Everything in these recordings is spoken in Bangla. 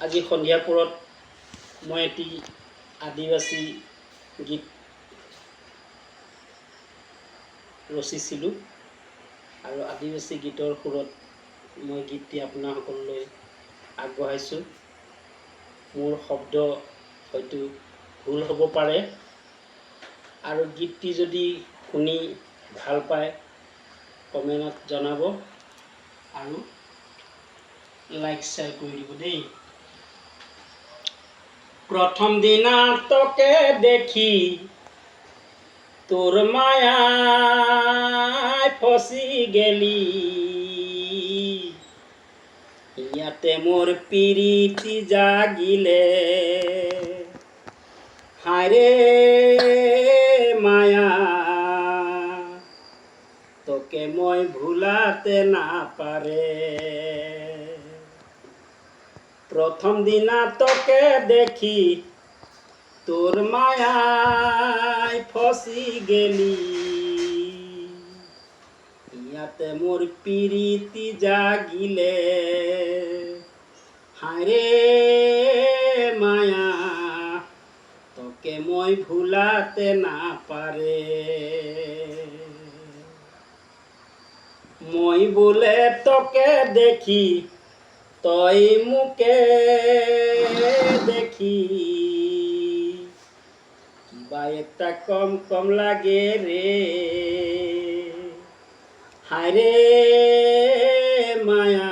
আজি সন্ধিয়া পৰত মই এটি আদিবাসী গীত ৰচিছিলোঁ আৰু আদিবাসী গীতৰ সুৰত মই গীতটি আপোনাৰ সকললৈ আগবঢ়াইছোঁ। মোৰ শব্দ হয়তো ভুল হ'ব পাৰে আৰু গীতটি যদি শুনি ভাল পায় কমেণ্টত জনাব আৰু লাইক শ্বেয়াৰ কৰি দিব দেই। প্রথম দিনা তোকে দেখি তোর মায়ায় ফসি গেলি, ইয়াতে মোর পিরিতি জাগিলে, হায়রে মায়া তোকে মই ভুলাতে না পারে। প্রথম দিনা তোকে দেখি তোর মায়ায় ফসি গেলি, ইয়াতে মোর পিরিতি জাগিলে, হায়রে মায়া তোকে মই ভুলাতে না পারে। মই বলে তোকে দেখি তই মুকে দেখি, কিবা একটা কম কম লাগে রে, হায়রে মায়া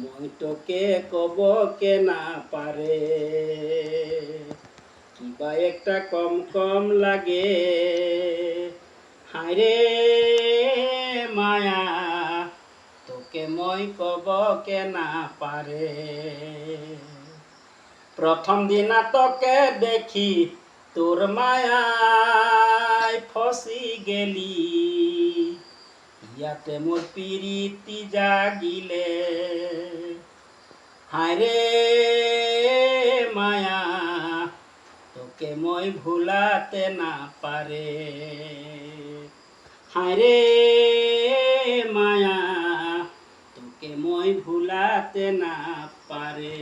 মই তোকে কব কে না পারে, কিবা একটা কম কম লাগে, হায়রে মায়া তোকে মই কব কে না পারে। প্রথম দিনা তোকে দেখি তোর মায়ায় ফসি গেলি, ইয়াতে মোর পিরিতি জাগিলে, হায়রে মায়া তোকে মই ভুলাতে না পারে, হায়রে মায়া তোকে মই ভুলাতে না পারে।